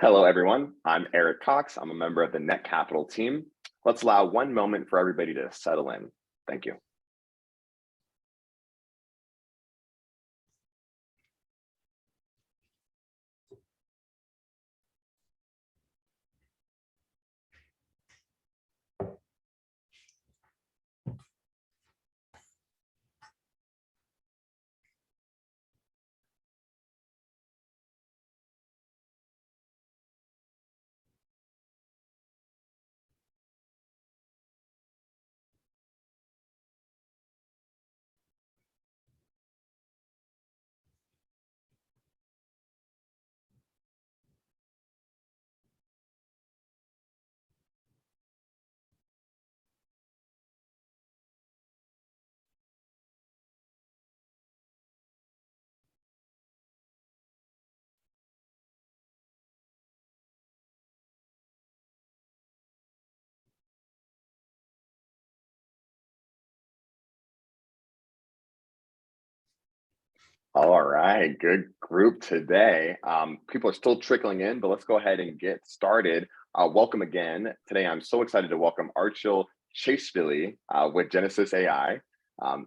Hello, everyone. I'm Eric Cox. I'm a member of the Netcapital team. Let's allow one moment for everybody to settle in. Thank you. All right, good group today. People are still trickling in, but let's go ahead and get started. Welcome again. Today, I'm so excited to welcome Archil Chasevili with GenesisAI.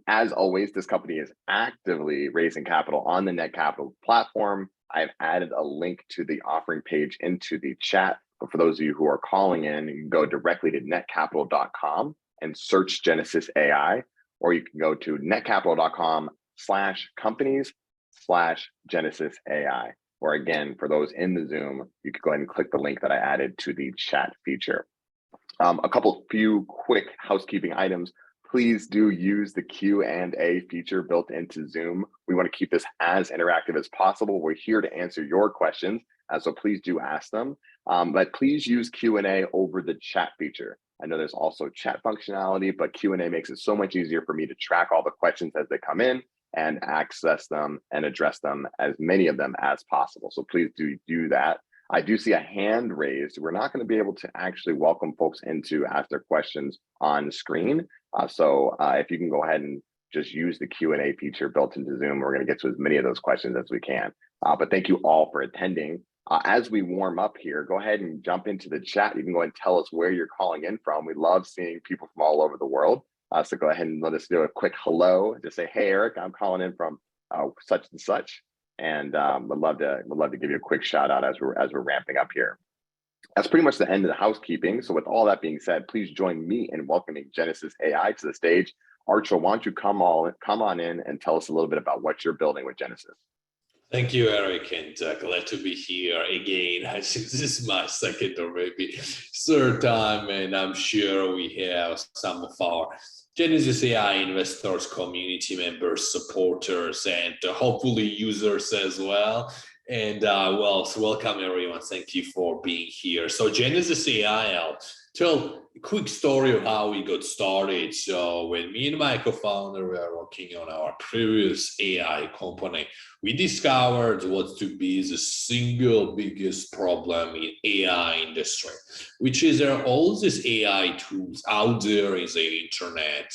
As always, this company is actively raising capital on the Netcapital platform. I've added a link to the offering page into the chat. But for those of you who are calling in, you can go directly to netcapital.com and search GenesisAI, or you can go to netcapital.com/companies/GenesisAI. Or again, for those in the Zoom, you could go ahead and click the link that I added to the chat feature. A few quick housekeeping items. Please do use the Q&A feature built into Zoom. We want to keep this as interactive as possible. We're here to answer your questions, so please do ask them. But please use Q&A over the chat feature. I know there's also chat functionality, but Q&A makes it so much easier for me to track all the questions as they come in and access them and address them, as many of them as possible. So please do that. I do see a hand raised. We're not going to be able to actually welcome folks in to ask their questions on screen. So if you can go ahead and just use the Q&A feature built into Zoom, we're going to get to as many of those questions as we can. But thank you all for attending. As we warm up here, go ahead and jump into the chat. You can go ahead and tell us where you're calling in from. We love seeing people from all over the world. So go ahead and let us do a quick hello. Just say, hey, Eric, I'm calling in from such and such. And would love to give you a quick shout out as we're ramping up here. That's pretty much the end of the housekeeping. So with all that being said, please join me in welcoming GenesisAI to the stage. Archil, why don't you come on in and tell us a little bit about what you're building with Genesis? Thank you, Eric, and glad to be here again. I think this is my second or maybe third time, and I'm sure we have some of our GenesisAI investors, community members, supporters, and hopefully users as well. And so welcome everyone. Thank you for being here. So GenesisAI, I'll tell a quick story of how we got started. So when me and my co-founder were working on our previous AI company, we discovered what to be the single biggest problem in AI industry, which is there are all these AI tools out there in the internet.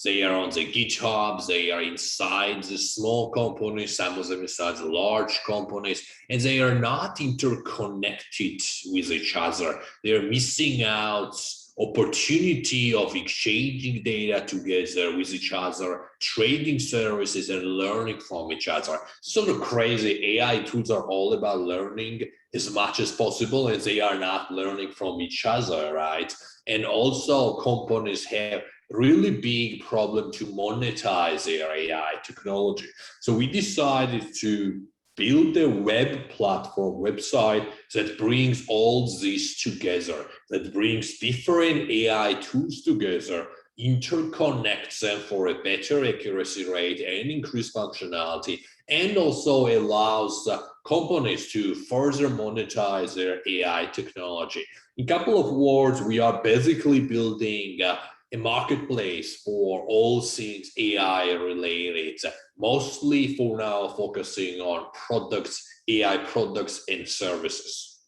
They are on the GitHub, they are inside the small companies, some of them inside the large companies, and they are not interconnected with each other. They're missing out opportunity of exchanging data together with each other, trading services and learning from each other. Sort of crazy. AI tools are all about learning as much as possible, and they are not learning from each other, right? And also companies have really big problem to monetize their AI technology. So we decided to build a web platform website that brings all this together, that brings different AI tools together, interconnects them for a better accuracy rate and increased functionality, and also allows companies to further monetize their AI technology. In a couple of words, we are basically building a marketplace for all things AI related, mostly for now focusing on products, AI products and services.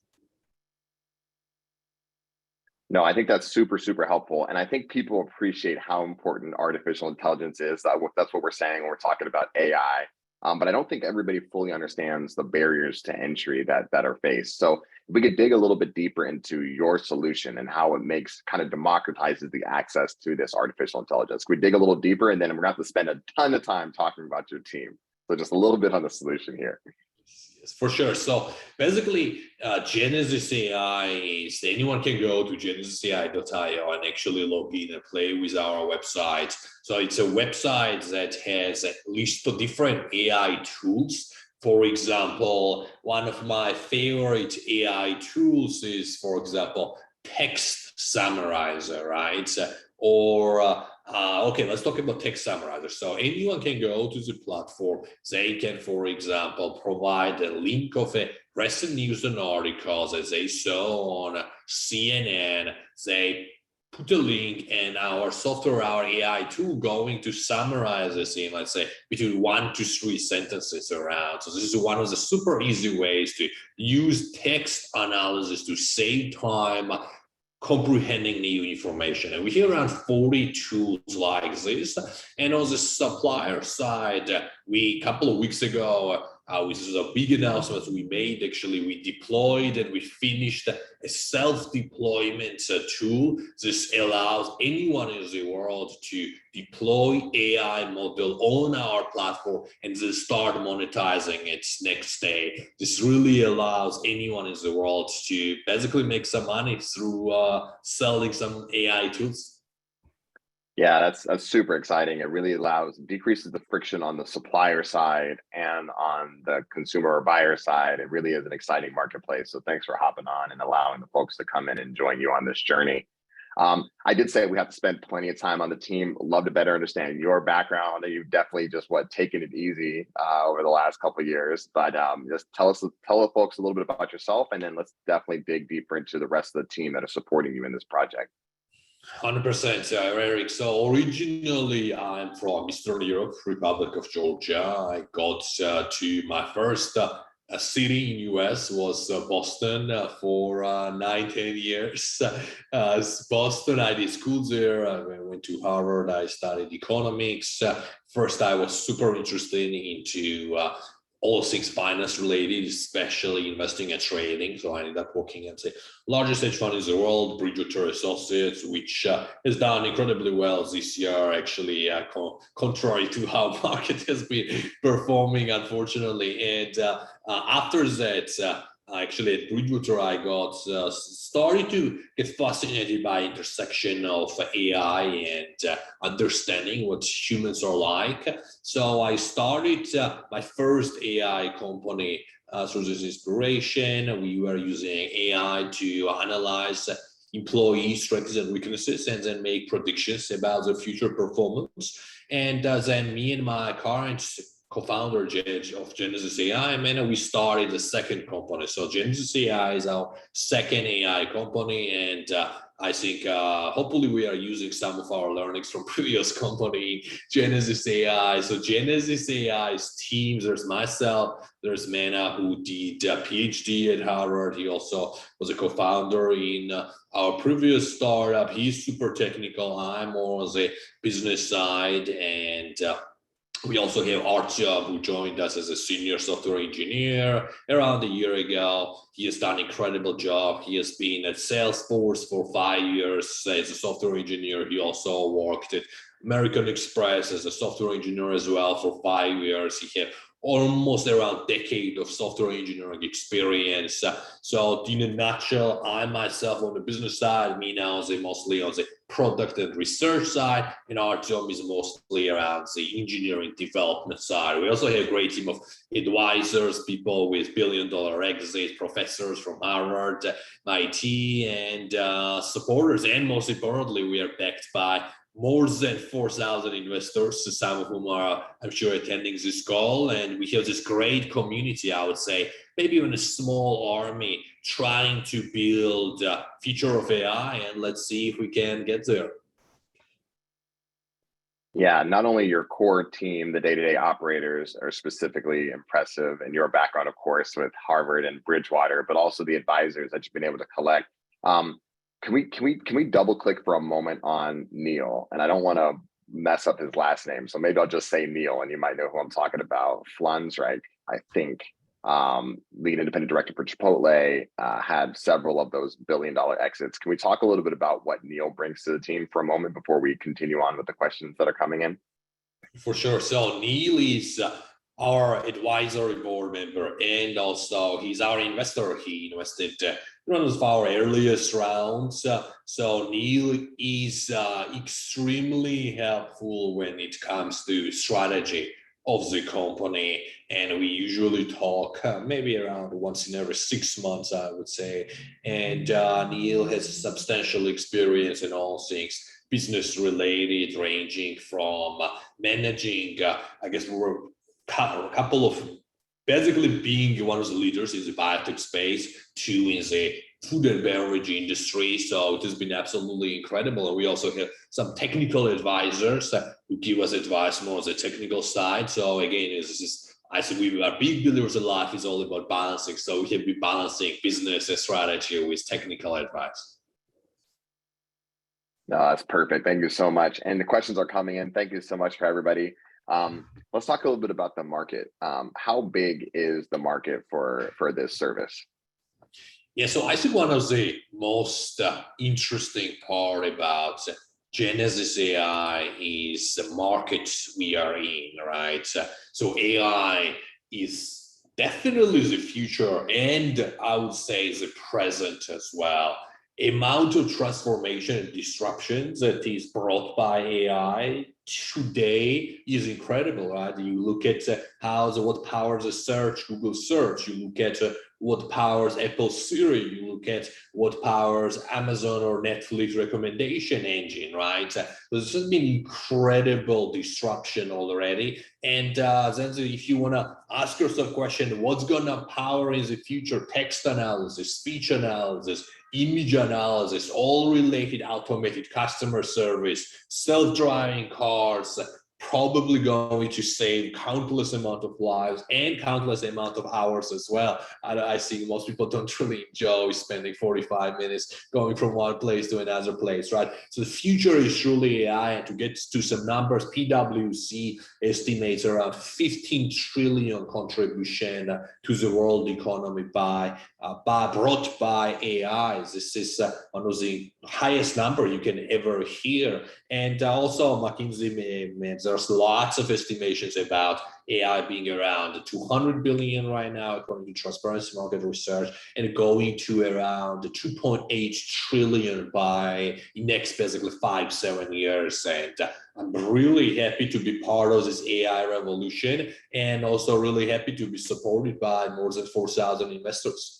No, I think that's super, super helpful. And I think people appreciate how important artificial intelligence is. That's what we're saying when we're talking about AI. But I don't think everybody fully understands the barriers to entry that are faced. So if we could dig a little bit deeper into your solution and how it makes kind of democratizes the access to this artificial intelligence. We dig a little deeper, and then we're going to have to spend a ton of time talking about your team. So just a little bit on the solution here. Yes, for sure. So basically, Genesis AI is anyone can go to GenesisAI.io and actually log in and play with our website. So it's a website that has at least different AI tools. For example, one of my favorite AI tools is, for example, text summarizer, right? Okay, let's talk about text summarizer. So anyone can go to the platform. They can, for example, provide a link of a recent news and articles as they saw on CNN. They put a link, and our software, our AI tool, going to summarize this in, let's say, between 1 to 3 sentences around. So this is one of the super easy ways to use text analysis to save time comprehending new information. And we have around 40 tools like this. And on the supplier side, a couple of weeks ago, this is a big announcement we made. Actually, we deployed and we finished a self-deployment tool. This allows anyone in the world to deploy AI model on our platform and then start monetizing it next day. This really allows anyone in the world to basically make some money through selling some AI tools. Yeah, that's super exciting. It really decreases the friction on the supplier side and on the consumer or buyer side. It really is an exciting marketplace. So thanks for hopping on and allowing the folks to come in and join you on this journey. I did say we have to spend plenty of time on the team. Love to better understand your background. You've definitely just taken it easy over the last couple of years. But just tell the folks a little bit about yourself, and then let's definitely dig deeper into the rest of the team that are supporting you in this project. 100%, Eric. So originally, I'm from Eastern Europe, Republic of Georgia. I got to my first city in US was Boston for 9-10 years. Boston, I did school there. I went to Harvard. I studied economics. First, I was super interested into all things finance related, especially investing and trading. So I ended up working at the largest hedge fund in the world, Bridgewater Associates, which has done incredibly well this year, actually, contrary to how market has been performing, unfortunately. And after that, actually at Bridgewater, I got started to get fascinated by intersection of AI and understanding what humans are like. So I started my first AI company through this inspiration. We were using AI to analyze employee strengths and weaknesses and then make predictions about the future performance. And then me and my current co-founder of GenesisAI, and we started the second company. So GenesisAI is our second AI company, and I think hopefully we are using some of our learnings from previous company, GenesisAI. So GenesisAI's teams, there's myself, there's Mana, who did a PhD at Harvard. He also was a co-founder in our previous startup. He's super technical. I'm more on the business side, and we also have Artyom, who joined us as a senior software engineer around a year ago. He has done an incredible job. He has been at Salesforce for 5 years as a software engineer. He also worked at American Express as a software engineer as well for 5 years. He had almost around a decade of software engineering experience. So in a nutshell, I myself on the business side, me now mostly on the product and research side, and Artyom is mostly around the engineering development side. We also have a great team of advisors, people with billion-dollar exits, professors from Harvard, MIT, and supporters. And most importantly, we are backed by more than 4,000 investors, some of whom are, I'm sure, attending this call. And we have this great community, I would say, maybe even a small army trying to build a future of AI. And let's see if we can get there. Yeah, not only your core team, the day-to-day operators are specifically impressive, and your background, of course, with Harvard and Bridgewater, but also the advisors that you've been able to collect. Can we double click for a moment on Neil? And I don't want to mess up his last name. So maybe I'll just say Neil, and you might know who I'm talking about. Flunsreich, I think, lead independent director for Chipotle, had several of those billion-dollar exits. Can we talk a little bit about what Neil brings to the team for a moment before we continue on with the questions that are coming in? For sure. So Neil is our advisory board member, and also he's our investor. He invested one of our earliest rounds. So Neil is extremely helpful when it comes to strategy of the company, and we usually talk maybe around once in every 6 months, I would say. And Neil has substantial experience in all things business related, ranging from managing, I guess we're a couple of, basically being one of the leaders in the biotech space to in the food and beverage industry. So it has been absolutely incredible. And we also have some technical advisors who give us advice more on the technical side. So again, I said we are big believers in life is all about balancing. So we have been balancing business and strategy with technical advice. No, that's perfect. Thank you so much. And the questions are coming in. Thank you so much for everybody. Let's talk a little bit about the market. How big is the market for this service? Yeah, so I think one of the most interesting part about GenesisAI is the market we are in, right? So AI is definitely the future, and I would say the present as well. Amount of transformation and disruption that is brought by AI today is incredible, right? You look at what powers a search, Google search. You look at what powers Apple Siri. You look at what powers Amazon or Netflix recommendation engine, right? There's just been incredible disruption already. And then if you want to ask yourself a question, what's going to power in the future? Text analysis, speech analysis, image analysis, all related automated customer service, self-driving cars, probably going to save countless amount of lives and countless amount of hours as well. I think most people don't really enjoy spending 45 minutes going from one place to another place, right? So the future is truly AI. And to get to some numbers, PwC estimates around 15 trillion contribution to the world economy brought by AI. This is one of the highest number you can ever hear. And also McKinsey, there's lots of estimations about AI being around 200 billion right now, according to Transparency Market Research, and going to around 2.8 trillion by next basically 5-7 years. And I'm really happy to be part of this AI revolution, and also really happy to be supported by more than 4,000 investors.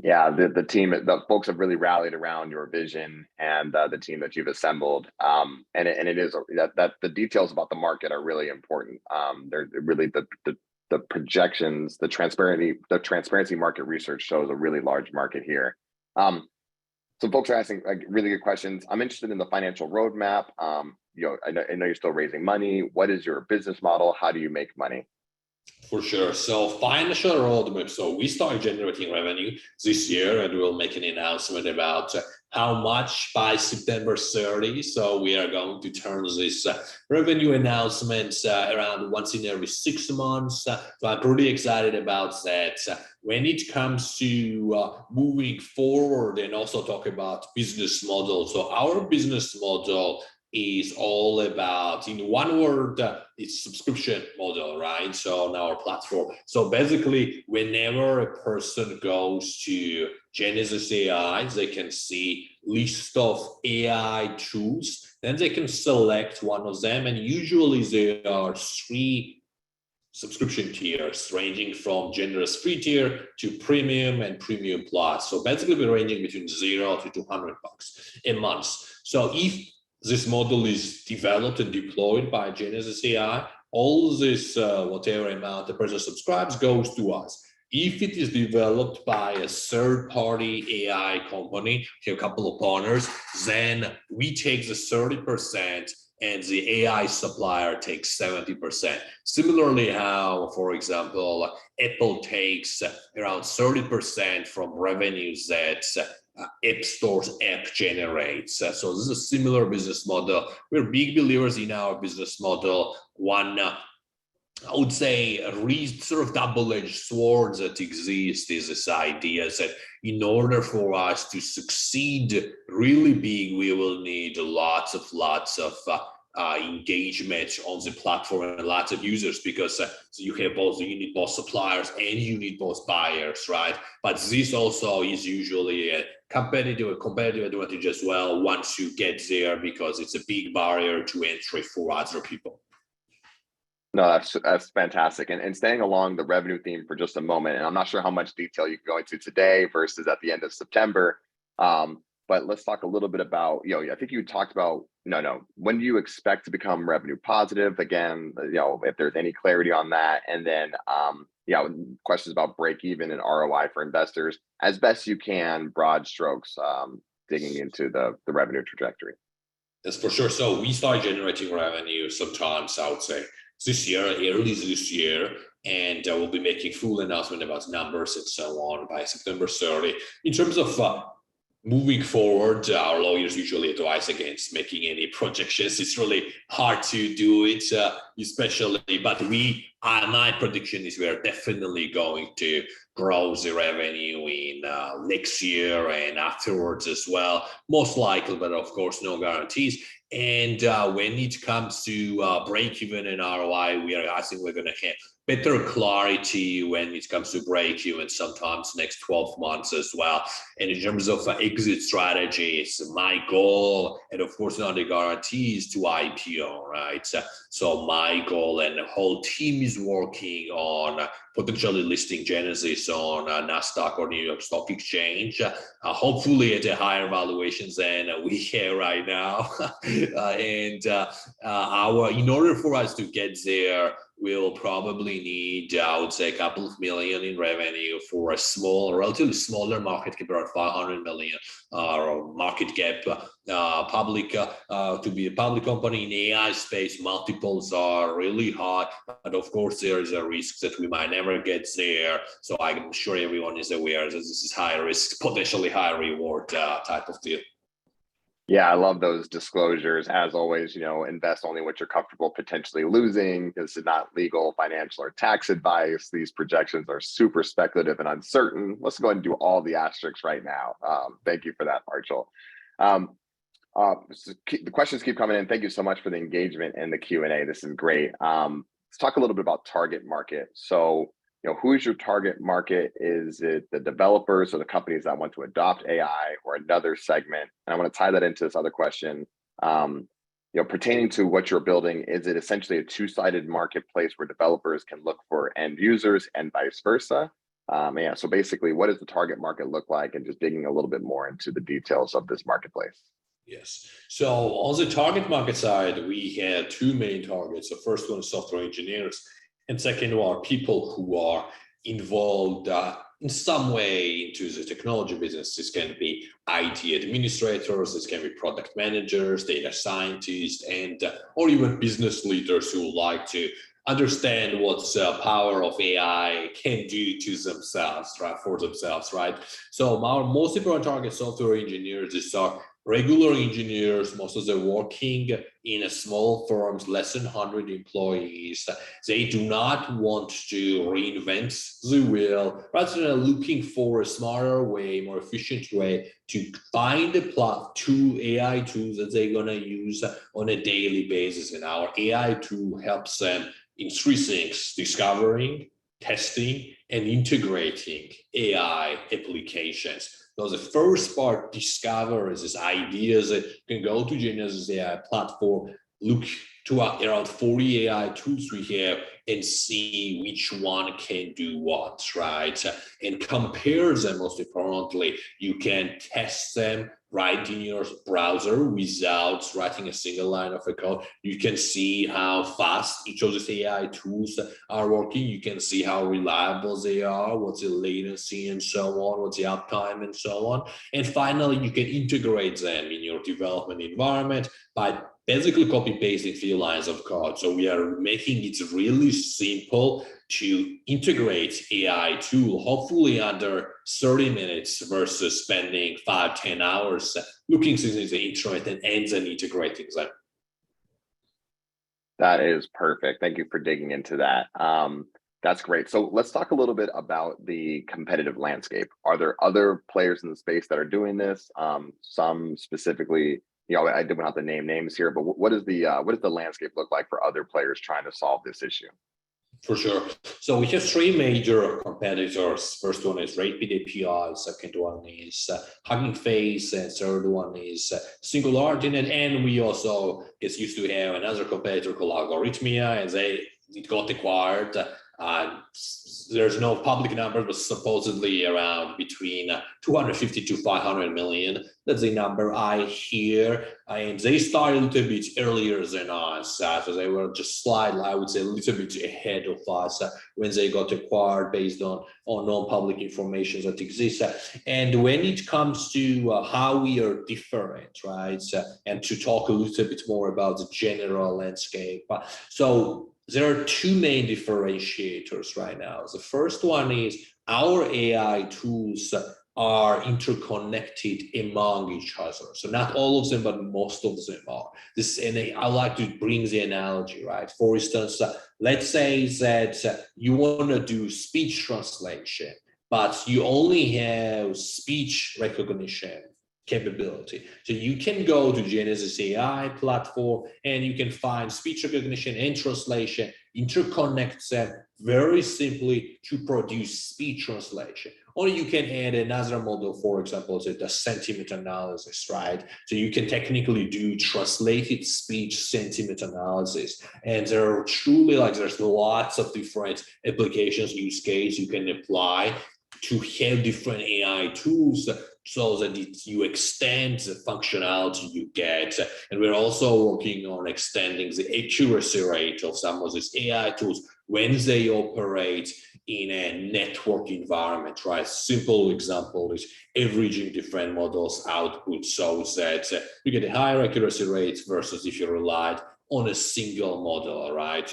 Yeah, the team, the folks have really rallied around your vision and the team that you've assembled. And it is that the details about the market are really important. They're really the projections, the transparency market research shows a really large market here. So folks are asking like really good questions. I'm interested in the financial roadmap. I know you're still raising money. What is your business model? How do you make money? For sure. So financial roadmap. So we started generating revenue this year, and we'll make an announcement about how much by September 30. So we are going to turn this revenue announcements around once in every 6 months. So I'm pretty excited about that. When it comes to moving forward and also talk about business model. So our business model is all about, in one word, it's subscription model, right? So on our platform. So basically, whenever a person goes to GenesisAI, they can see list of AI tools, then they can select one of them. And usually there are 3 subscription tiers ranging from generous free tier to premium and premium plus. So basically we're ranging between $0 to $200 a month. So if this model is developed and deployed by GenesisAI, all this, whatever amount the person subscribes goes to us. If it is developed by a third-party AI company, a couple of partners, then we take the 30% and the AI supplier takes 70%. Similarly, how, for example, Apple takes around 30% from revenues that app stores app generates. So this is a similar business model. We're big believers in our business model. One, I would say, sort of double-edged sword that exists is this idea that in order for us to succeed really big, we will need lots of engagement on the platform and lots of users, because so you need both suppliers and you need both buyers, right? But this also is usually a competitive advantage as well once you get there, because it's a big barrier to entry for other people. No, that's fantastic. And staying along the revenue theme for just a moment, and I'm not sure how much detail you can go into today versus at the end of September. But let's talk a little bit about, I think you talked about, when do you expect to become revenue positive? Again, if there's any clarity on that. And then, questions about break even and ROI for investors, as best you can, broad strokes, digging into the revenue trajectory. That's for sure. So we start generating revenue sometimes, I would say, early this year, and we'll be making full announcement about numbers and so on by September 30. In terms of moving forward, our lawyers usually advise against making any projections. It's really hard to do it, especially, but my prediction is we are definitely going to grow the revenue in next year and afterwards as well, most likely, but of course, no guarantees. And when it comes to break even and ROI, I think we're going to have better clarity when it comes to break even, sometimes next 12 months as well. And in terms of exit strategies, my goal, and of course not a guarantee, is to IPO, right? So my goal, and the whole team is working on potentially listing Genesis on Nasdaq or New York Stock Exchange, hopefully at a higher valuations than we have right now. In order for us to get there, we'll probably need, I would say, a couple of million in revenue for a relatively smaller market cap, around 500 million market cap, to be a public company in AI space. Multiples are really high, but of course there is a risk that we might never get there. So I'm sure everyone is aware that this is high risk, potentially high reward type of deal. Yeah, I love those disclosures. As always, invest only what you're comfortable potentially losing. This is not legal, financial, or tax advice. These projections are super speculative and uncertain. Let's go ahead and do all the asterisks right now. Thank you for that, Marshall. The questions keep coming in. Thank you so much for the engagement and the Q&A. This is great. Let's talk a little bit about target market. So, who is your target market? Is it the developers or the companies that want to adopt AI, or another segment? And I want to tie that into this other question. Pertaining to what you're building, is it essentially a two-sided marketplace where developers can look for end users and vice versa? So basically, what does the target market look like? And just digging a little bit more into the details of this marketplace. Yes. So on the target market side, we have two main targets. The first one is software engineers, and second one are people who are involved in some way into the technology business. This can be IT administrators, this can be product managers, data scientists, and or even business leaders who like to understand what the power of AI can do to themselves, right? For themselves, right? So our most important target software engineers is our regular engineers. Most of them working in a small firms, less than 100 employees. They do not want to reinvent the wheel, rather than looking for a smarter way, more efficient way to find two AI tools that they're gonna use on a daily basis. And our AI tool helps them in three things: discovering, testing, and integrating AI applications. So the first part, discover, is this idea that you can go to GenesisAI platform, look to around 40 AI tools we have, and see which one can do what, right? And compare them. Most importantly, you can test them right in your browser without writing a single line of code. You can see how fast each of these AI tools are working. You can see how reliable they are, what's the latency and so on, what's the uptime and so on. And finally, you can integrate them in your development environment by basically copy pasting few lines of code. So we are making it really simple to integrate AI tool, hopefully under 30 minutes versus spending 5-10 hours looking through the internet and then integrating them. That is perfect. Thank you for digging into that. That's great. So let's talk a little bit about the competitive landscape. Are there other players in the space that are doing this? Some specifically, I don't have to name names here, but what does the landscape look like for other players trying to solve this issue? For sure. So we have three major competitors. First one is Rapid API, second one is Hugging Face, and third one is Singularity. And we also get used to have another competitor called Algorithmia, and it got acquired. There's no public number, but supposedly around between 250 to 500 million. That's the number I hear. And they started a little bit earlier than us. So they were just slightly, I would say, a little bit ahead of us when they got acquired based on non-public information that exists. And when it comes to how we are different, right? And to talk a little bit more about the general landscape. So there are two main differentiators right now. The first one is our AI tools are interconnected among each other. So not all of them, but most of them are. And I like to bring the analogy, right? For instance, let's say that you want to do speech translation, but you only have speech recognition capability. So you can go to GenesisAI platform and you can find speech recognition and translation, interconnect them very simply to produce speech translation. Or you can add another model, for example, the sentiment analysis, right? So you can technically do translated speech sentiment analysis. And there are truly there's lots of different applications, use case you can apply to have different AI tools so that you extend the functionality you get. And we're also working on extending the accuracy rate of some of these AI tools when they operate in a network environment, right? Simple example is averaging different models output so that you get a higher accuracy rate versus if you relied on a single model, right?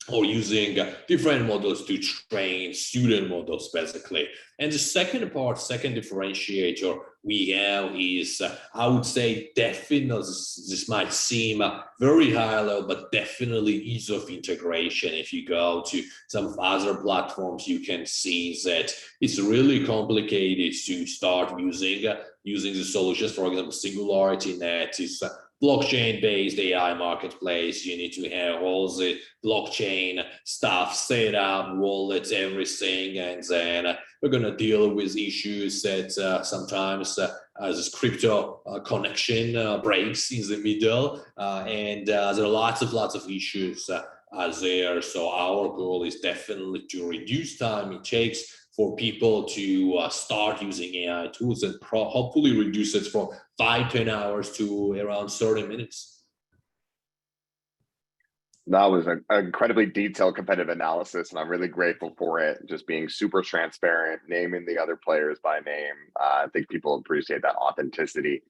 Or using different models to train student models, basically. And the second differentiator we have is, I would say, definitely, this might seem very high level, but definitely ease of integration. If you go to some other platforms, you can see that it's really complicated to start using the solutions. For example, Singularity Net is blockchain-based AI marketplace. You need to have all the blockchain stuff set up, wallets, everything, and then we're going to deal with issues that sometimes this crypto connection breaks in the middle, and there are lots of issues there. So our goal is definitely to reduce time it takes for people to start using AI tools and hopefully reduce it from 5-10 hours to around 30 minutes. That was an incredibly detailed competitive analysis, and I'm really grateful for it. Just being super transparent, naming the other players by name. I think people appreciate that authenticity.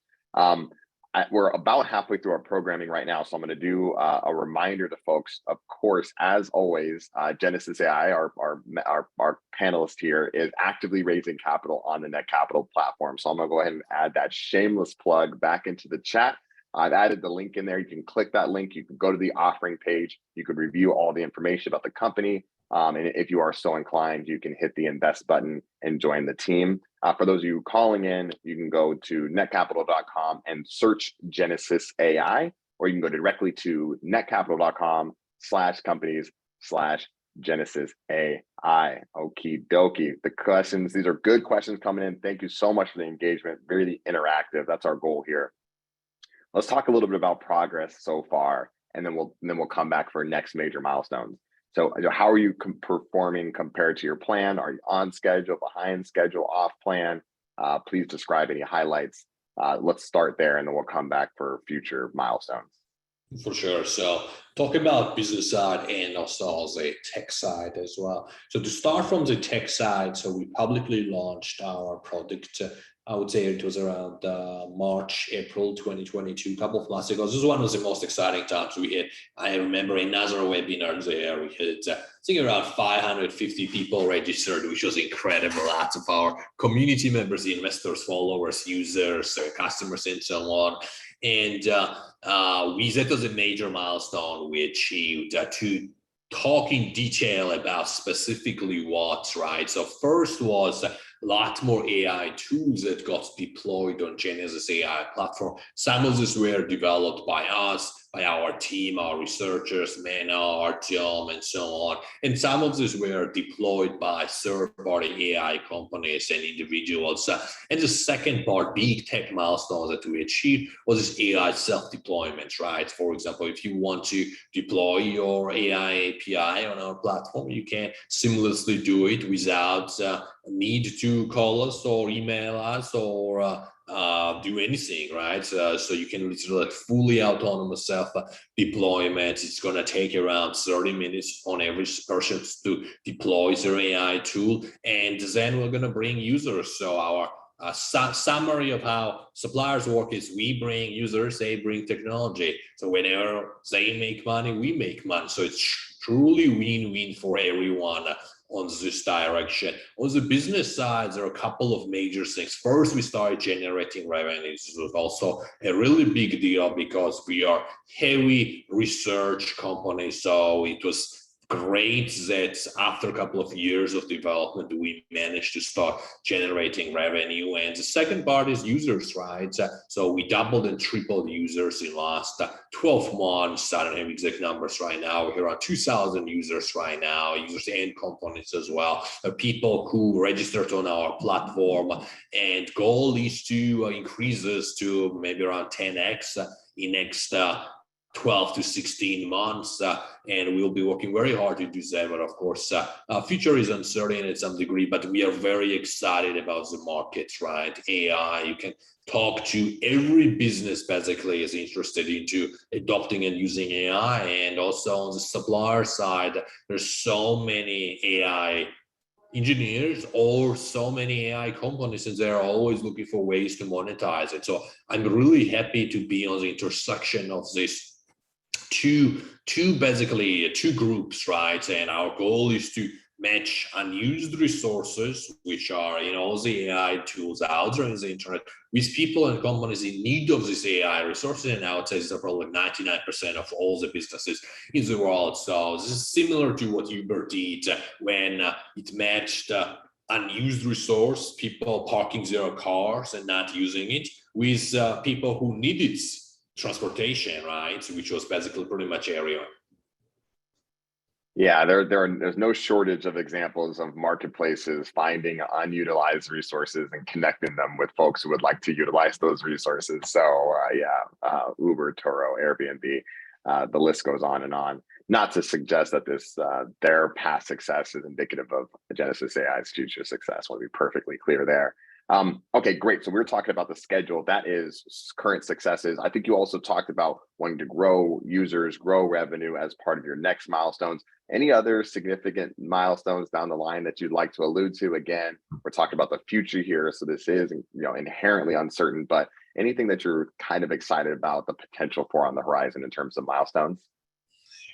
We're about halfway through our programming right now, so I'm going to do a reminder to folks. Of course, as always, GenesisAI, our panelist here, is actively raising capital on the Netcapital platform. So I'm going to go ahead and add that shameless plug back into the chat. I've added the link in there. You can click that link. You can go to the offering page. You can review all the information about the company. And if you are so inclined, you can hit the invest button and join the team. For those of you calling in, you can go to netcapital.com and search GenesisAI, or you can go directly to netcapital.com/companies/GenesisAI. Okie dokie. The questions, these are good questions coming in. Thank you so much for the engagement. Really interactive. That's our goal here. Let's talk a little bit about progress so far, and then we'll come back for next major milestones. So how are you performing compared to your plan? Are you on schedule, behind schedule, off plan? Please describe any highlights. Let's start there, and then we'll come back for future milestones. For sure. So talk about business side and also the tech side as well. So to start from the tech side, so we publicly launched our product. I would say it was around March, April 2022, a couple of months ago. This is one of the most exciting times we had. I remember another webinar there. We had, I think, around 550 people registered, which was incredible. Lots of our community members, investors, followers, users, customers, and so on. And we set as a major milestone we achieved to talk in detail about specifically what, right? So first was a lot more AI tools that got deployed on GenesisAI platform. Some of these were developed by us, by our team, our researchers, Mena, Artyom, and so on. And some of these were deployed by third-party AI companies and individuals. And the second part, big tech milestone that we achieved was this AI self-deployment, right? For example, if you want to deploy your AI API on our platform, you can seamlessly do it without need to call us or email us or do anything, right? So you can literally fully autonomous self deployment. It's going to take around 30 minutes on average person to deploy their AI tool. And then we're going to bring users. So our summary of how suppliers work is we bring users, they bring technology. So whenever they make money, we make money. So it's truly win-win for everyone on this direction. On the business side, there are a couple of major things. First, we started generating revenues. This was also a really big deal because we are heavy research company. So it was great that after a couple of years of development, we managed to start generating revenue. And the second part is users, right? So we doubled and tripled users in the last 12 months. I don't have exact numbers right now. We're around 2,000 users right now, users and components as well. People who registered on our platform, and goal is to increase this to maybe around 10x in next 12 to 16 months, and we'll be working very hard to do that. But of course, future is uncertain at some degree, but we are very excited about the market, right? AI, you can talk to every business basically is interested into adopting and using AI. And also on the supplier side, there's so many AI engineers or so many AI companies, and they're always looking for ways to monetize it. So I'm really happy to be on the intersection of this two groups, right? And our goal is to match unused resources, which are all the AI tools out there in the internet, with people and companies in need of these AI resources. And I would say these are probably 99% of all the businesses in the world. So this is similar to what Uber did when it matched unused resource, people parking their cars and not using it, with people who need it transportation, right? Which was basically pretty much area. Yeah, there's no shortage of examples of marketplaces finding unutilized resources and connecting them with folks who would like to utilize those resources. So Uber, Turo, Airbnb, the list goes on and on. Not to suggest that their past success is indicative of GenesisAI's future success. I want to be perfectly clear there. Okay, great. So we were talking about the schedule. That is current successes. I think you also talked about wanting to grow users, grow revenue as part of your next milestones. Any other significant milestones down the line that you'd like to allude to? Again, we're talking about the future here, so this is inherently uncertain, but anything that you're kind of excited about the potential for on the horizon in terms of milestones?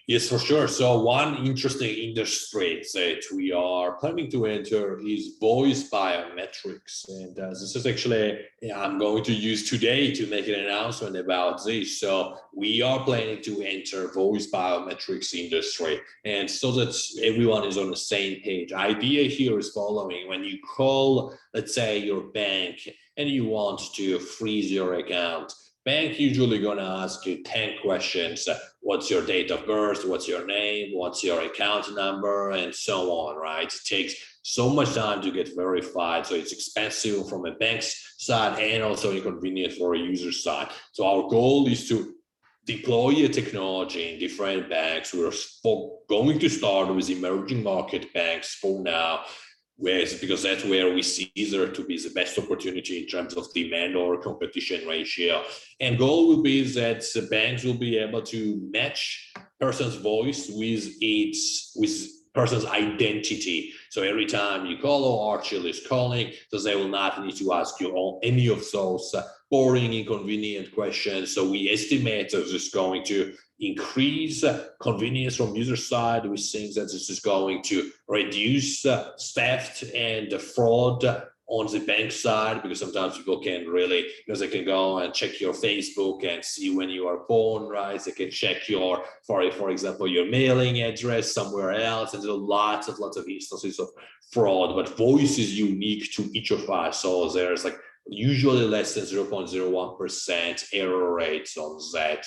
Yes, for sure. So one interesting industry that we are planning to enter is voice biometrics. And this is actually, I'm going to use today to make an announcement about this. So we are planning to enter voice biometrics industry. And so that everyone is on the same page. Idea here is following: when you call, let's say, your bank and you want to freeze your account, bank usually going to ask you 10 questions. What's your date of birth? What's your name? What's your account number? And so on, right? It takes so much time to get verified. So it's expensive from a bank's side and also inconvenient for a user side. So our goal is to deploy a technology in different banks. We're going to start with emerging market banks for now, because that's where we see there to be the best opportunity in terms of demand or competition ratio. And goal will be that the banks will be able to match person's voice with person's identity. So every time you call, or Archil is calling, so they will not need to ask you any of those boring, inconvenient questions. So we estimate that this is going to increase convenience from user side. We think that this is going to reduce theft and fraud on the bank side, because sometimes people can really, because they can go and check your Facebook and see when you are born, right? They can check your, for example, your mailing address somewhere else, and there are lots of instances of fraud, but voice is unique to each of us. So there's like usually less than 0.01% error rates on that.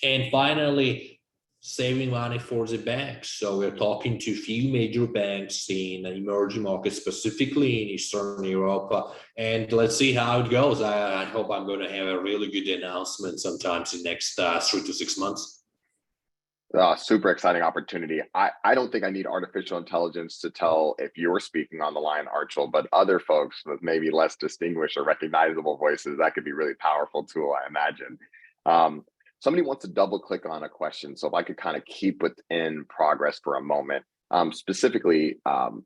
And finally, saving money for the banks. So we're talking to a few major banks in emerging markets, specifically in Eastern Europe. And let's see how it goes. I hope I'm going to have a really good announcement sometimes in the next 3 to 6 months. Super exciting opportunity. I don't think I need artificial intelligence to tell if you're speaking on the line, Archil, but other folks with maybe less distinguished or recognizable voices, that could be really powerful tool, I imagine. Somebody wants to double click on a question. So if I could kind of keep within progress for a moment, specifically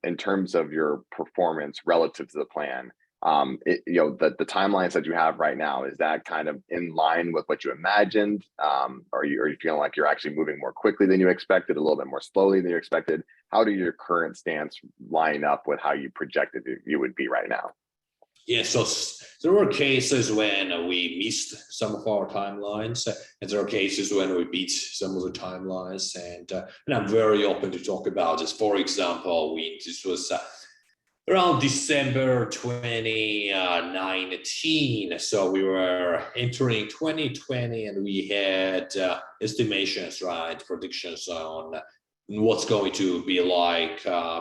in terms of your performance relative to the plan, the timelines that you have right now, is that kind of in line with what you imagined? Are you feeling like you're actually moving more quickly than you expected, a little bit more slowly than you expected? How do your current stance line up with how you projected you would be right now? Yeah, so there were cases when we missed some of our timelines, and there are cases when we beat some of the timelines, and I'm very open to talk about this. For example, this was around December 2019, so we were entering 2020, and we had estimations, right, predictions on what's going to be like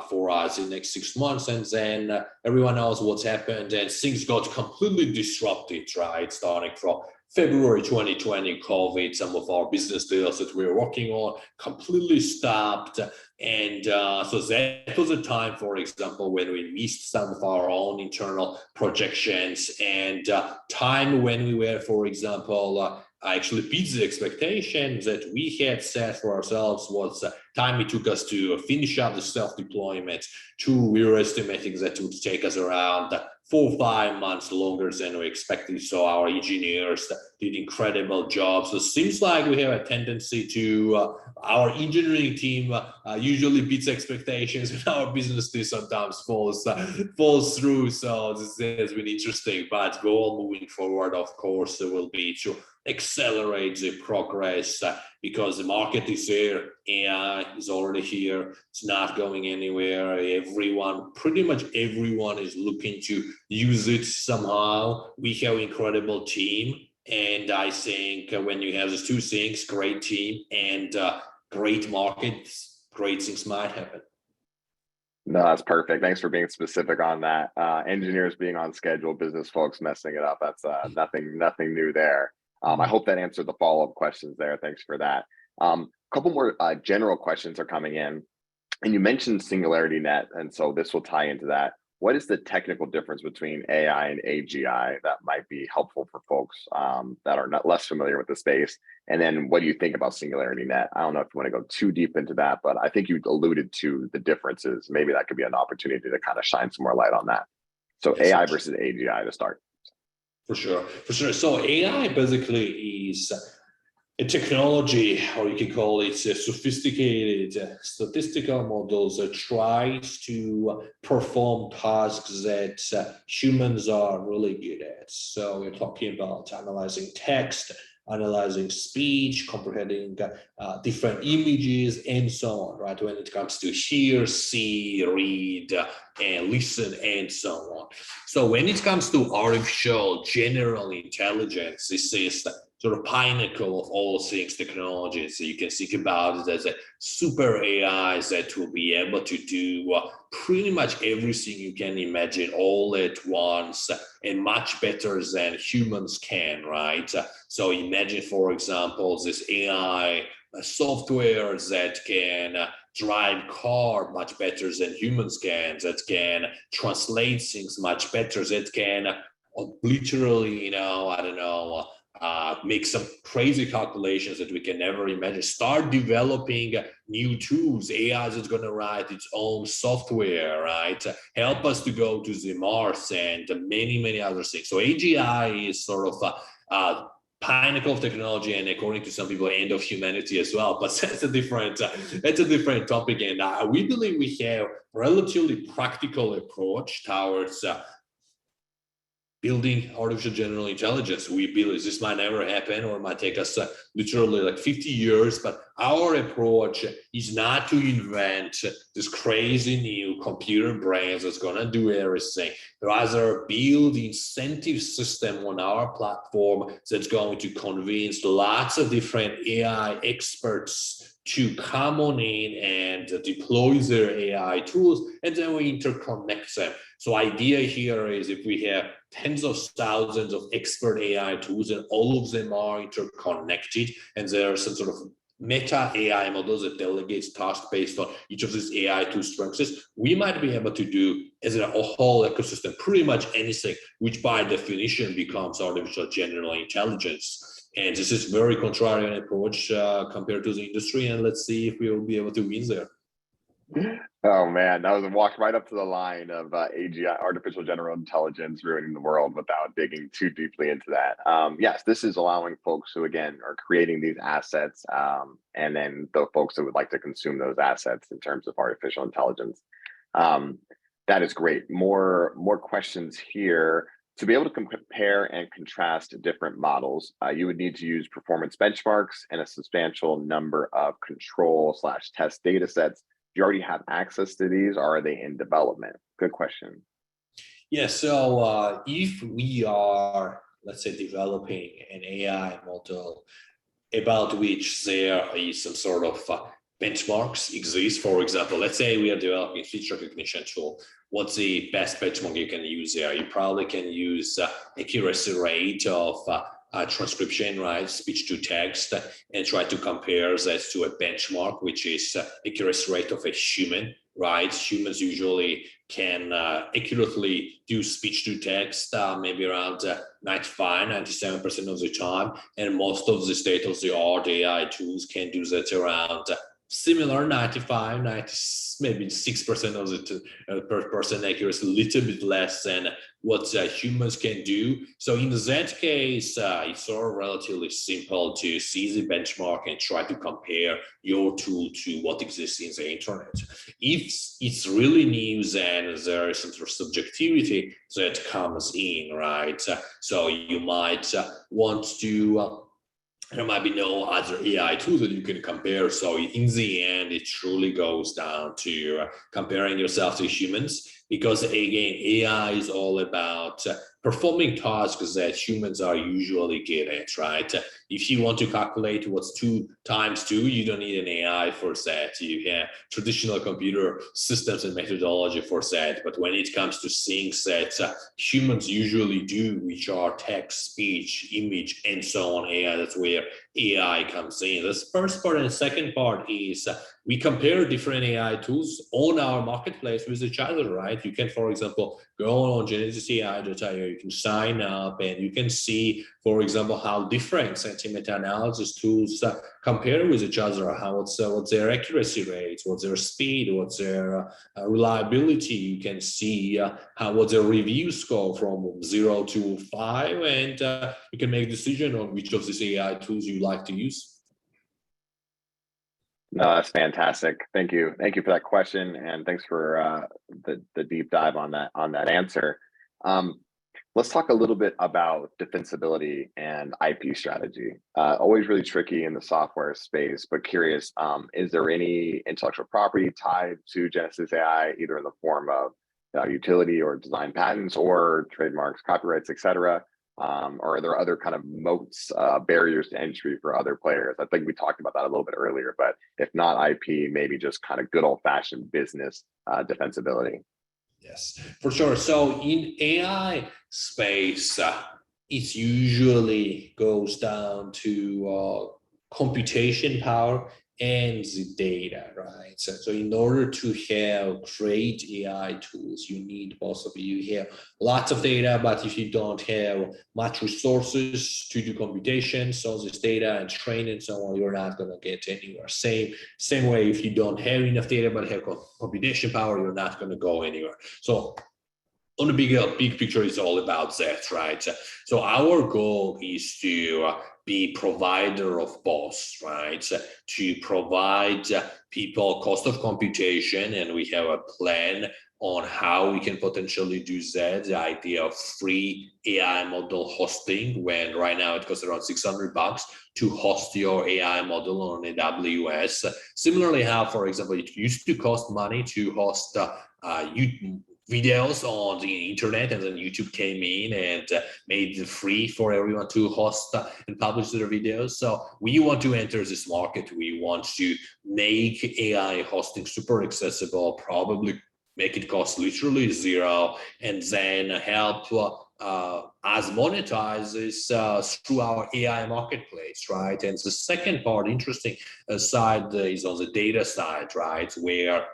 for us in the next 6 months, and then everyone knows what's happened, and things got completely disrupted, right? Starting from February 2020, COVID, some of our business deals that we were working on completely stopped. And so that was a time, for example, when we missed some of our own internal projections, and time when we were, for example, actually beat the expectations that we had set for ourselves. Was time it took us to finish up the self-deployment. We were estimating that it would take us around 4 or 5 months longer than we expected. So our engineers did incredible jobs. So it seems like we have a tendency to, our engineering team usually beats expectations, and our business team sometimes falls through. So this has been interesting, but goal moving forward, of course, will be to accelerate the progress because the market is there. AI is already here. It's not going anywhere. Pretty much everyone is looking to use it somehow. We have an incredible team. And I think when you have those two things, great team and great markets, great things might happen. No, that's perfect. Thanks for being specific on that. Engineers being on schedule, business folks messing it up. That's nothing new there. I hope that answered the follow-up questions there. Thanks for that. Couple more general questions are coming in, and you mentioned Singularity Net, and so this will tie into that. What is the technical difference between AI and AGI that might be helpful for folks that are not less familiar with the space? And then what do you think about Singularity Net? I don't know if you want to go too deep into that, but I think you alluded to the differences. Maybe that could be an opportunity to kind of shine some more light on that. So yes, AI versus AGI to start. For sure. So AI basically is a technology, or you can call it a sophisticated statistical models that tries to perform tasks that humans are really good at. So we're talking about analyzing text, analyzing speech, comprehending different images, and so on, right? When it comes to hear, see, read, and listen, and so on. So when it comes to artificial general intelligence, this is the sort of pinnacle of all things technology. So you can think about it as a super AI that will be able to do pretty much everything you can imagine all at once, and much better than humans can, right? So imagine, for example, this AI software that can drive car much better than humans can, that can translate things much better, that can literally, I don't know, make some crazy calculations that we can never imagine. Start developing new tools. AI is going to write its own software, right? Help us to go to the Mars and many, many other things. So AGI is sort of a pinnacle of technology, and according to some people, end of humanity as well. But that's a different topic. And we believe we have relatively practical approach towards building artificial general intelligence. We believe this might never happen, or it might take us literally like 50 years, but our approach is not to invent this crazy new computer brains that's gonna do everything. Rather, build the incentive system on our platform that's going to convince lots of different AI experts to come on in and deploy their AI tools, and then we interconnect them. So idea here is, if we have tens of thousands of expert AI tools and all of them are interconnected, and there are some sort of meta AI models that delegates tasks based on each of these AI tool structures, we might be able to do as a whole ecosystem pretty much anything, which by definition becomes artificial general intelligence. And this is very contrarian approach compared to the industry, and let's see if we will be able to win there. Oh man, that was a walk right up to the line of AGI, artificial general intelligence, ruining the world without digging too deeply into that. Yes, this is allowing folks who, again, are creating these assets, and then the folks that would like to consume those assets in terms of artificial intelligence. That is great. More questions here. To be able to compare and contrast different models, you would need to use performance benchmarks and a substantial number of control/test data sets. Do you already have access to these, or are they in development? Good question. Yeah, so if we are, let's say, developing an AI model about which there is some sort of benchmarks exist, for example, let's say we are developing a speech recognition tool. What's the best benchmark you can use there? You probably can use accuracy rate of transcription, right, speech to text, and try to compare that to a benchmark, which is accuracy rate of a human, right? Humans usually can accurately do speech to text maybe around 95, 97% of the time, and most of the state-of-the-art AI tools can do that around similar 95, 90, maybe 6% of the per person accuracy, a little bit less than what humans can do. So in that case, it's sort of relatively simple to see the benchmark and try to compare your tool to what exists in the internet. If it's really new, then there is some sort of subjectivity that comes in, right? So you might want to there might be no other AI tool that you can compare. So in the end, it truly goes down to comparing yourself to humans, because again, AI is all about performing tasks that humans are usually good at, right? If you want to calculate what's 2 times 2, you don't need an AI for that. You have traditional computer systems and methodology for that. But when it comes to things that humans usually do, which are text, speech, image, and so on, AI, that's where AI comes in. This first part, and the second part is we compare different AI tools on our marketplace with each other, right? You can, for example, go on GenesisAI.io, you can sign up and you can see, for example, how different sentiment analysis tools compare with each other, what's their accuracy rates, what's their speed, what's their reliability. You can see what's their review score from 0 to 5, and you can make a decision on which of these AI tools you like to use. No, that's fantastic. Thank you. Thank you for that question, and thanks for the deep dive on that answer. Let's talk a little bit about defensibility and IP strategy. Always really tricky in the software space, but curious, is there any intellectual property tied to GenesisAI, either in the form of utility or design patents or trademarks, copyrights, etc.? Or are there other kind of moats, barriers to entry for other players? I think we talked about that a little bit earlier, but if not IP, maybe just kind of good old-fashioned business defensibility. Yes, for sure. So in AI space, it usually goes down to computation power and the data, right? So in order to have great AI tools, you need possibly, you have lots of data, but if you don't have much resources to do computations on this data and train and so on, you're not going to get anywhere. Same way, if you don't have enough data but have computation power, you're not going to go anywhere. So on the big picture, it's all about that, right? So our goal is to be provider of both, right? To provide people cost of computation, and we have a plan on how we can potentially do that. The idea of free AI model hosting, when right now it costs around $600 to host your AI model on AWS. Similarly, how, for example, it used to cost money to host videos on the internet, and then YouTube came in and made it free for everyone to host and publish their videos. So we want to enter this market. We want to make AI hosting super accessible, probably make it cost literally zero, and then help us monetize this through our AI marketplace, right? And the second part, interesting side, is on the data side, right? Where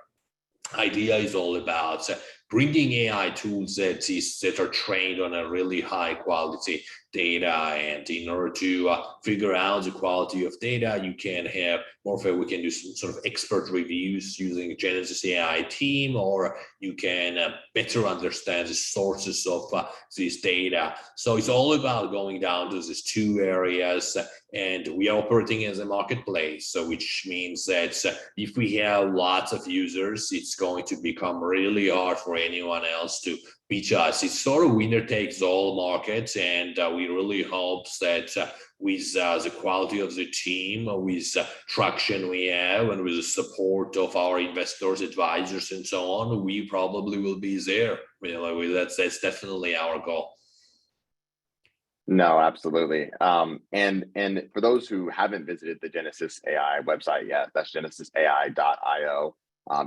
idea is all about bringing AI tools that are trained on a really high quality data, and in order to figure out the quality of data, you can have more of we can do some sort of expert reviews using GenesisAI team, or you can better understand the sources of this data. So it's all about going down to these two areas, and we are operating as a marketplace. So which means that if we have lots of users, it's going to become really hard for anyone else to beat us. It's sort of winner takes all markets, and we really hope that with the quality of the team, with traction we have, and with the support of our investors, advisors, and so on, we probably will be there. That's definitely our goal. No, absolutely. And for those who haven't visited the Genesis AI website yet, that's genesisai.io.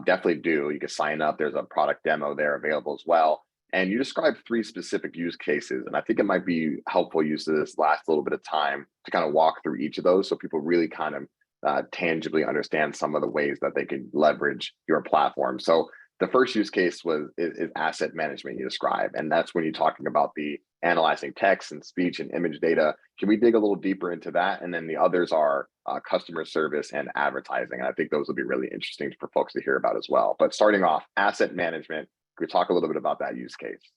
Definitely do. You can sign up. There's a product demo there available as well. And you described 3 specific use cases, and I think it might be helpful use of this last little bit of time to kind of walk through each of those, so people really kind of tangibly understand some of the ways that they can leverage your platform. So the first use case is asset management you described, and that's when you're talking about the analyzing text and speech and image data. Can we dig a little deeper into that? And then the others are customer service and advertising. And I think those will be really interesting for folks to hear about as well. But starting off, asset management, could we talk a little bit about that use case?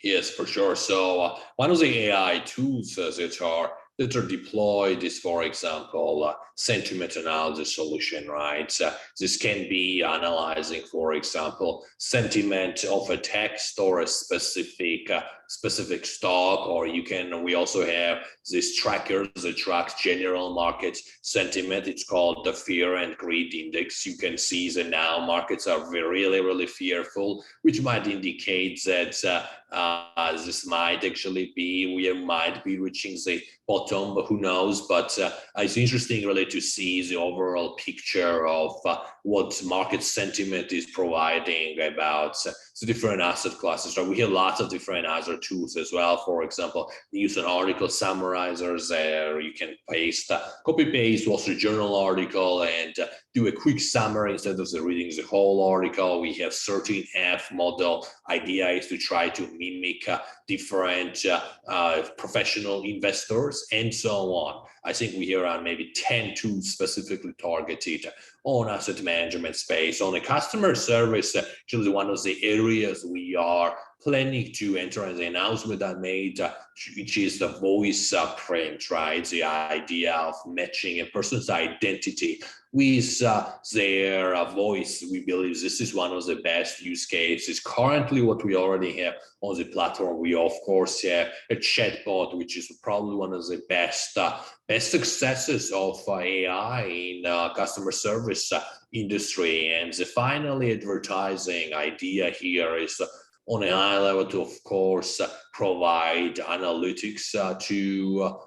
Yes, for sure. So one of the AI tools that are deployed is, for example, sentiment analysis solution, right? This can be analyzing, for example, sentiment of a text or a specific stock, or we also have this tracker that tracks general market sentiment. It's called the Fear and Greed Index. You can see that now markets are really, really fearful, which might indicate that this might actually be, we might be reaching the bottom, but who knows? But it's interesting really to see the overall picture of what market sentiment is providing about the different asset classes. So we have lots of different other tools as well. For example, use an article summarizers there. You can copy paste Wall Street Journal article and do a quick summary instead of reading the whole article. We have 13F model. Idea is to try to mimic different professional investors and so on. I think we have around maybe 10 tools specifically targeted on asset management space. On the customer service, actually one of the areas we are planning to enter, and the announcement I made, which is the voice print, right? The idea of matching a person's identity with their voice. We believe this is one of the best use cases. Currently, what we already have on the platform, we of course have a chatbot, which is probably one of the best successes of AI in customer service industry. And the finally advertising idea here is on a high level to, of course, provide analytics to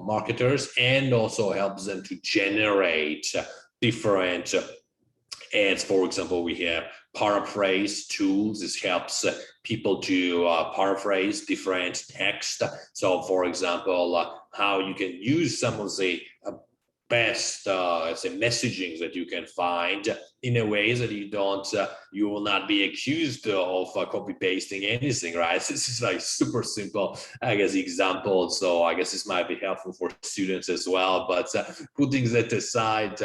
marketers, and also helps them to generate different ads. For example, we have paraphrase tools. This helps people to paraphrase different text. So, for example, how you can use some of the best, let's say, messaging that you can find in a way that you will not be accused of copy pasting anything, right? This is like super simple, I guess, example. So I guess this might be helpful for students as well. But putting that aside,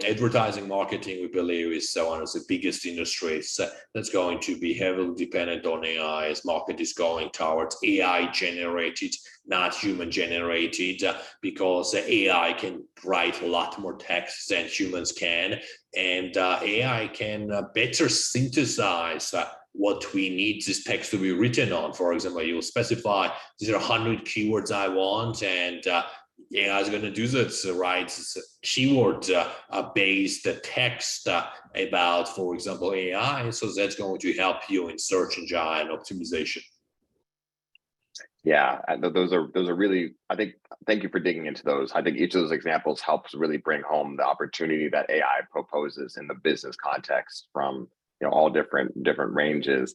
advertising marketing, we believe, is one of the biggest industries that's going to be heavily dependent on AI, as market is going towards AI generated, not human generated, because AI can write a lot more text than humans can, and AI can better synthesize what we need this text to be written on. For example, you will specify these are 100 keywords I want, and AI is going to do that, right? Keyword based text about, for example, AI. So that's going to help you in search engine optimization. Yeah, those are really, I think, thank you for digging into those. I think each of those examples helps really bring home the opportunity that AI proposes in the business context from, all different ranges.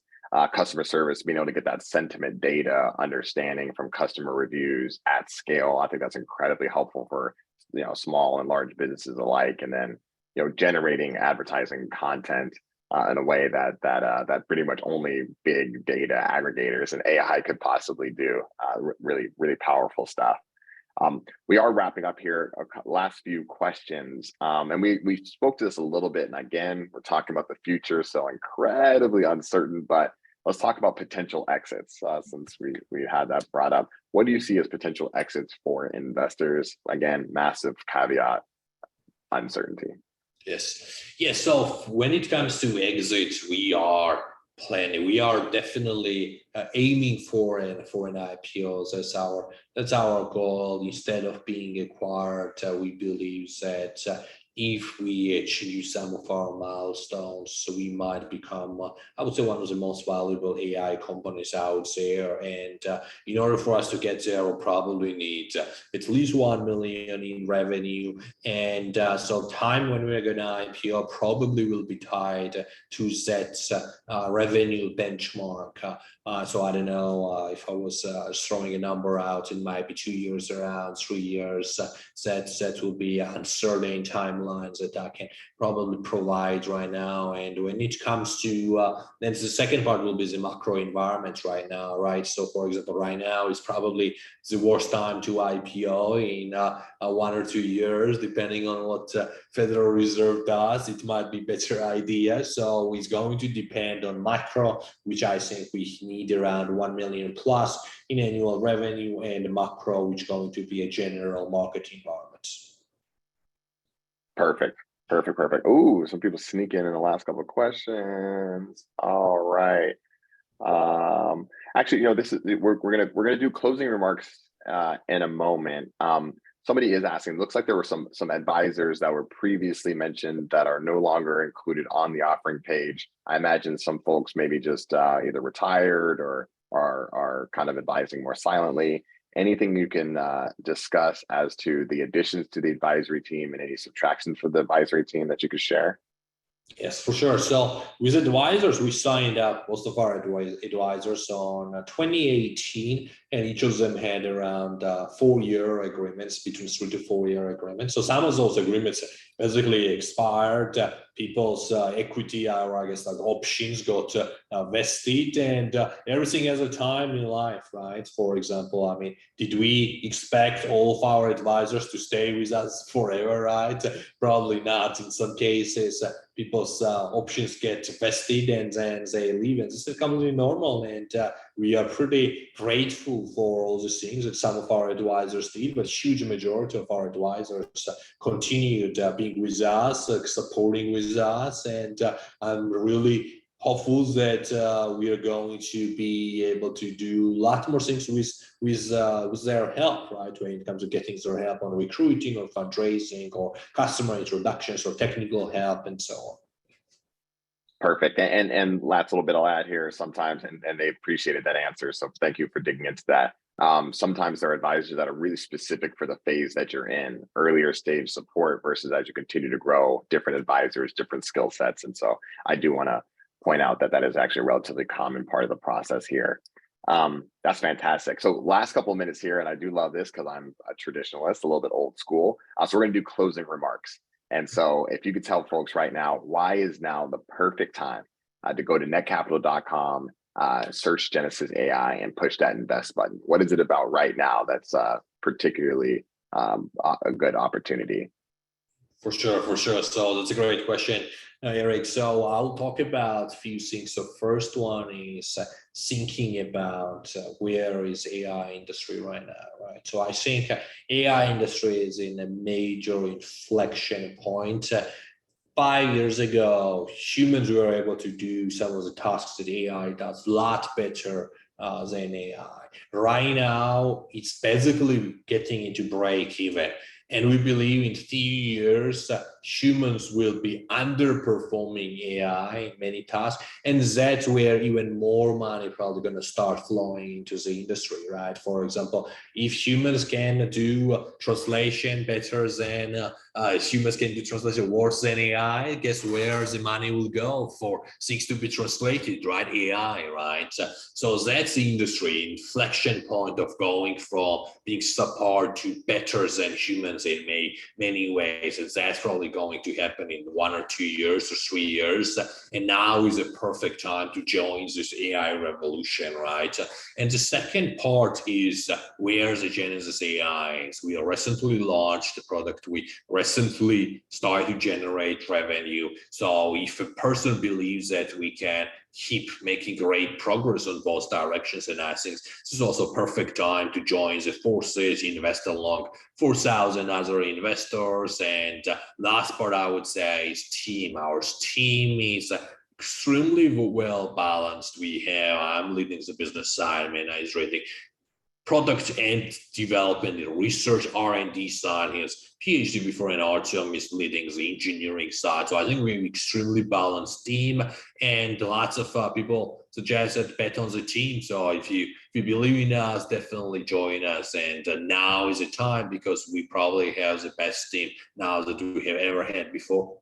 Customer service, being able to get that sentiment data understanding from customer reviews at scale. I think that's incredibly helpful for, small and large businesses alike. And then, generating advertising content in a way that pretty much only big data aggregators and AI could possibly do. Really, really powerful stuff. We are wrapping up here. Last few questions, and we spoke to this a little bit. And again, we're talking about the future, so incredibly uncertain. But let's talk about potential exits, since we had that brought up. What do you see as potential exits for investors? Again, massive caveat: uncertainty. Yes. So when it comes to exit, we are planning. We are definitely aiming for an IPO. That's our goal. Instead of being acquired, we believe that if we achieve some of our milestones, so we might become, I would say, one of the most valuable AI companies out there. And in order for us to get there, we'll probably need at least 1 million in revenue. And so time when we're going to IPO probably will be tied to that revenue benchmark. So I don't know if I was throwing a number out, it might be 2 years, around 3 years. That will be uncertain timelines that I can probably provide right now. And when it comes to, then the second part will be the macro environment right now, right? So for example, right now is probably the worst time to IPO in 1 or 2 years, depending on what Federal Reserve does. It might be better idea. So it's going to depend on macro, which I think we need around 1 million plus in annual revenue, and macro, which is going to be a general market environment. Perfect. Ooh, some people sneak in the last couple of questions. All right. Actually, this is we're gonna do closing remarks in a moment. Somebody is asking. Looks like there were some advisors that were previously mentioned that are no longer included on the offering page. I imagine some folks maybe just either retired or are kind of advising more silently. Anything you can discuss as to the additions to the advisory team and any subtractions for the advisory team that you could share? Yes, for sure. So with advisors, we signed up most of our advisors on 2018, and each of them had around 4-year agreements, between 3 to 4 year agreements. So some of those agreements basically expired. People's equity, or I guess like options, got vested, and everything has a time in life, right? For example, I mean, did we expect all of our advisors to stay with us forever, right? Probably not. In some cases, people's options get vested and then they leave, and this is completely normal. And we are pretty grateful for all the things that some of our advisors did, but huge majority of our advisors continued being with us, supporting with us, and I'm really hopeful that we are going to be able to do a lot more things with their help, right? When it comes to getting their help on recruiting or fundraising or customer introductions or technical help and so on. Perfect. And last little bit I'll add here sometimes, and they appreciated that answer. So thank you for digging into that. Sometimes there are advisors that are really specific for the phase that you're in, earlier stage support versus as you continue to grow, different advisors, different skill sets. And so I do want to point out that that is actually a relatively common part of the process here. That's fantastic. So last couple of minutes here, and I do love this because I'm a traditionalist, a little bit old school. So we're going to do closing remarks. And so if you could tell folks right now, why is now the perfect time to go to netcapital.com, search Genesis AI, and push that invest button? What is it about right now that's particularly a good opportunity? For sure, for sure. So that's a great question, Eric. So I'll talk about a few things. So first one is thinking about where is AI industry right now, right? So I think AI industry is in a major inflection point. 5 years ago, humans were able to do some of the tasks that AI does a lot better than AI. Right now, it's basically getting into break even. And we believe in few years, humans will be underperforming AI in many tasks. And that's where even more money probably going to start flowing into the industry, right? For example, if humans can do translation better than humans can do translation worse than AI, guess where the money will go for things to be translated, right? AI, right? So that's the industry inflection point of going from being subpar to better than humans in many ways. And that's probably going to happen in 1 or 2 years or 3 years. And now is a perfect time to join this AI revolution, right? And the second part is where's the Genesis AI? We recently launched the product. We recently started to generate revenue. So if a person believes that we can keep making great progress on both directions, and I think this is also a perfect time to join the forces, invest along 4,000 other investors. And last part I would say is team. Our team is extremely well balanced. I'm leading the business side. I mean, I'm reading product and development and research R&D side. He has PhD before, and Artyom is leading the engineering side. So I think we're an extremely balanced team, and lots of people suggest that bet on the team. So if you believe in us, definitely join us. And now is the time, because we probably have the best team now that we have ever had before.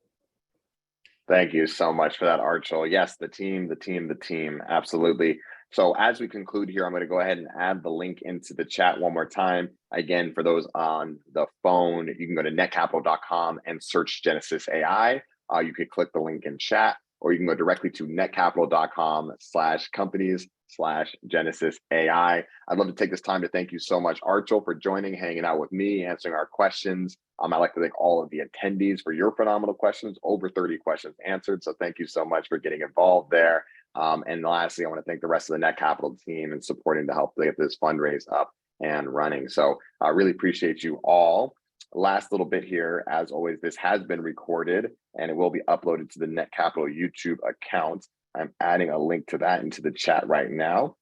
Thank you so much for that, Archel. Yes, the team, the team, the team. Absolutely. So as we conclude here, I'm going to go ahead and add the link into the chat one more time. Again, for those on the phone, you can go to netcapital.com and search Genesis AI. You could click the link in chat, or you can go directly to netcapital.com/companies/Genesis AI. I'd love to take this time to thank you so much, Archel, for joining, hanging out with me, answering our questions. I'd like to thank all of the attendees for your phenomenal questions, over 30 questions answered. So thank you so much for getting involved there. And lastly, I want to thank the rest of the Netcapital team and supporting to help get this fundraise up and running. So I really appreciate you all. Last little bit here, as always, this has been recorded and it will be uploaded to the Netcapital YouTube account. I'm adding a link to that into the chat right now.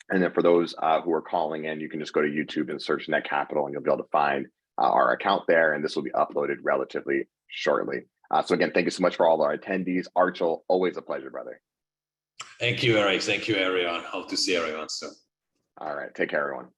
And then for those who are calling in, you can just go to YouTube and search Netcapital, and you'll be able to find our account there, and this will be uploaded relatively shortly. So again, thank you so much for all our attendees. Archel, always a pleasure, brother. Thank you, Eric. Thank you, everyone. Hope to see everyone soon. All right, take care, everyone.